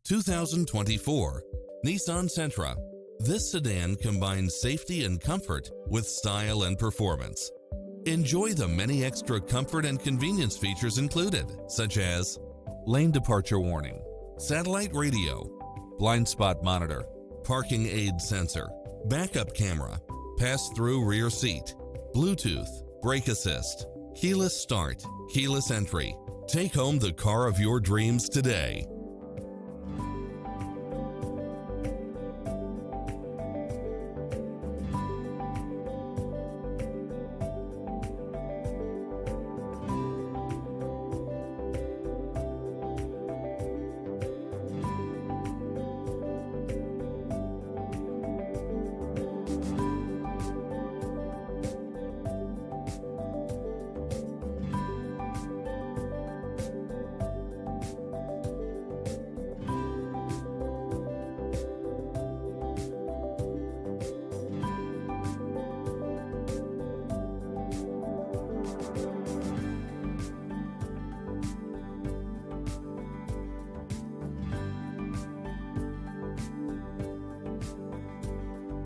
2024 Nissan Sentra. This sedan combines safety and comfort with style and performance. Enjoy the many extra comfort and convenience features included, such as lane departure warning, satellite radio, blind spot monitor, parking aid sensor, backup camera, pass-through rear seat, Bluetooth, brake assist, keyless start, keyless entry. Take home the car of your dreams today.